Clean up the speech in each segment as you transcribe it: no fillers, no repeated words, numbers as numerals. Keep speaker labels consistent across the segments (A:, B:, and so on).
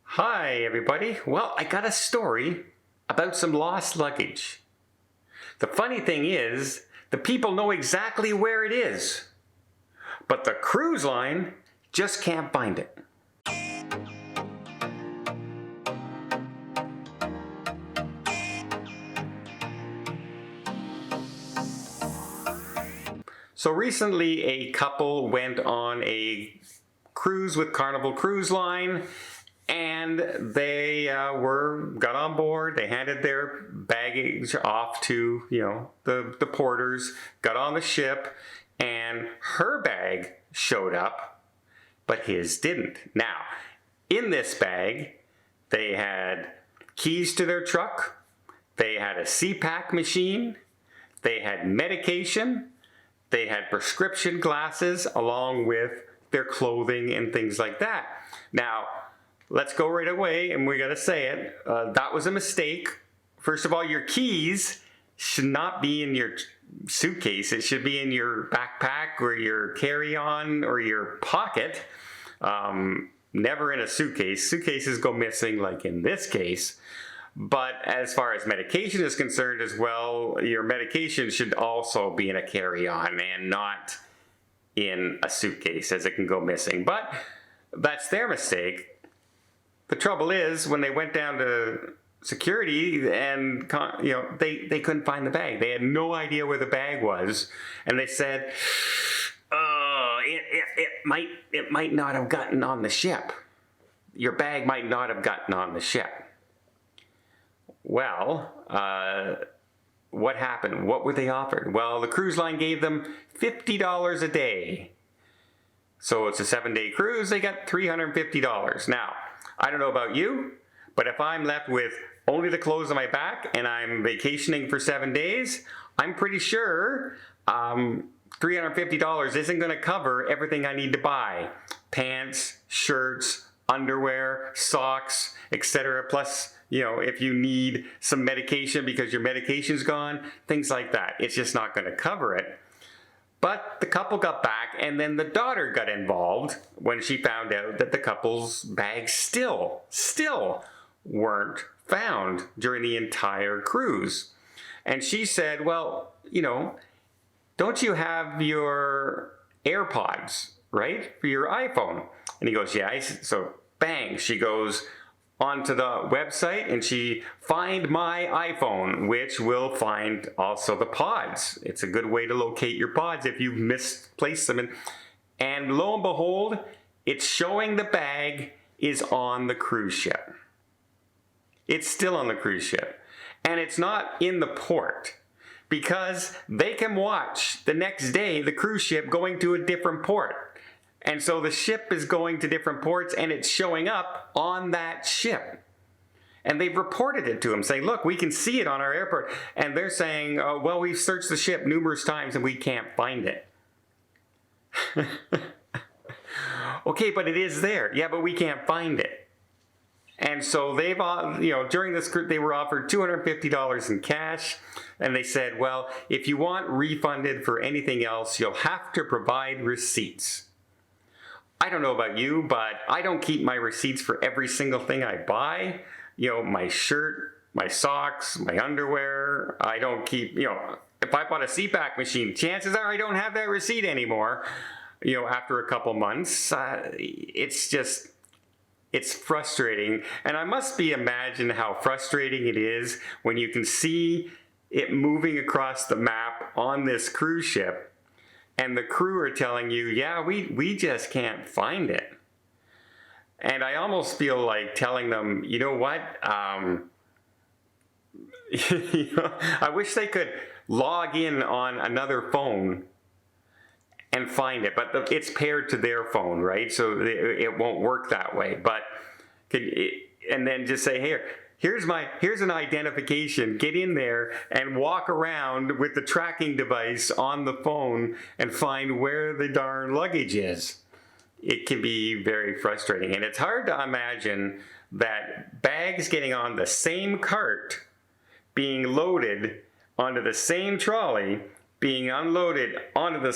A: Hi everybody. Well, I got a story about some lost luggage. The funny thing is, the people know exactly where it is, but the cruise line just can't find it. So recently a couple went on a cruise with Carnival Cruise Line, and they got on board. They handed their baggage off to the porters, got on the ship, and her bag showed up, but his didn't. Now, in this bag, they had keys to their truck, they had a CPAP machine, they had medication, they had prescription glasses along with their clothing and things like that. Now, let's go right away, and we gotta say it. That was a mistake. First of all, your keys should not be in your suitcase. It should be in your backpack or your carry-on or your pocket. Never in a suitcase. Suitcases go missing, like in this case. But as far as medication is concerned as well, your medication should also be in a carry-on and not in a suitcase, as it can go missing. But that's their mistake. The trouble is, when they went down to security and they couldn't find the bag. They had no idea where the bag was, and they said, "Oh, it might not have gotten on the ship. Your bag might not have gotten on the ship." Well, what happened? What were they offered? Well, the cruise line gave them $50 a day. So it's a 7-day cruise. They got $350. Now, I don't know about you, but if I'm left with only the clothes on my back and I'm vacationing for 7 days, I'm pretty sure $350 isn't going to cover everything I need to buy. Pants, shirts, underwear, socks, etc. Plus, if you need some medication because your medication's gone, things like that. It's just not going to cover it. But the couple got back, and then the daughter got involved when she found out that the couple's bags still weren't found during the entire cruise. And she said, well, don't you have your AirPods, right, for your iPhone? And he goes, yeah. So bang, she goes onto the website and she find my iPhone, which will find also the pods. It's a good way to locate your pods if you've misplaced them. And lo and behold, it's showing the bag is on the cruise ship. It's still on the cruise ship. And it's not in the port because they can watch the next day the cruise ship going to a different port. And so the ship is going to different ports and it's showing up on that ship. And they've reported it to them saying, look, we can see it on our airport. And they're saying, oh, well, we've searched the ship numerous times and we can't find it. Okay, but it is there. Yeah, but we can't find it. And so they've, during this group, they were offered $250 in cash. And they said, well, if you want refunded for anything else, you'll have to provide receipts. I don't know about you, but I don't keep my receipts for every single thing I buy. My shirt, my socks, my underwear. I don't keep, if I bought a CPAP machine, chances are I don't have that receipt anymore, after a couple months. It's frustrating. And I must imagine how frustrating it is when you can see it moving across the map on this cruise ship. And the crew are telling you, yeah, we just can't find it. And I almost feel like telling them, you know what? I wish they could log in on another phone and find it. But it's paired to their phone, right? So it won't work that way. But and then just say, hey, here's an identification. Get in there and walk around with the tracking device on the phone and find where the darn luggage is. It can be very frustrating. And it's hard to imagine that bags getting on the same cart, being loaded onto the same trolley, being unloaded onto the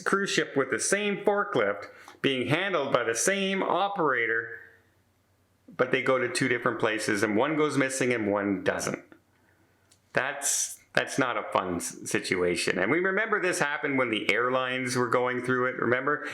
A: cruise ship with the same forklift, being handled by the same operator, but they go to two different places, and one goes missing and one doesn't. That's not a fun situation. And we remember this happened when the airlines were going through it. Remember?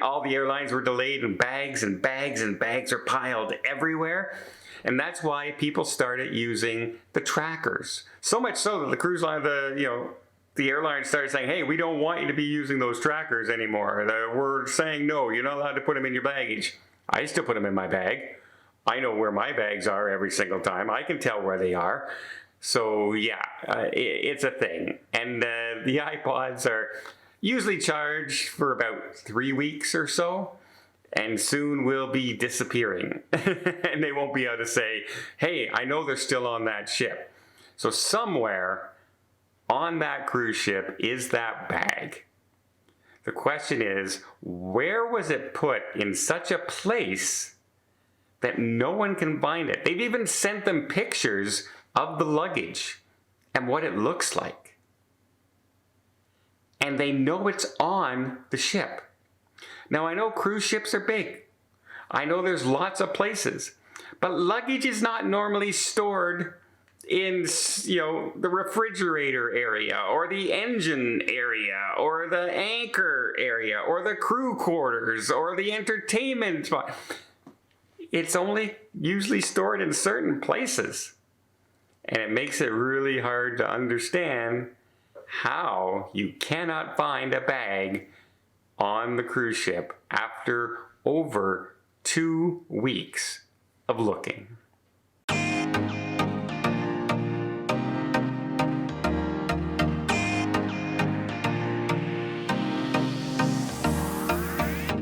A: All the airlines were delayed, and bags and bags and bags are piled everywhere. And that's why people started using the trackers. So much so that the cruise line, the airline started saying, hey, we don't want you to be using those trackers anymore. We're saying no, you're not allowed to put them in your baggage. I still put them in my bag. I know where my bags are every single time. I can tell where they are. So yeah, it's a thing. And the iPods are usually charged for about 3 weeks or so, and soon will be disappearing. And they won't be able to say, hey, I know they're still on that ship. So somewhere on that cruise ship is that bag. The question is, where was it put in such a place that no one can find it? They've even sent them pictures of the luggage and what it looks like. And they know it's on the ship. Now, I know cruise ships are big. I know there's lots of places. But luggage is not normally stored in, the refrigerator area or the engine area or the anchor area or the crew quarters or the entertainment spot. It's only usually stored in certain places. And it makes it really hard to understand how you cannot find a bag on the cruise ship after over 2 weeks of looking.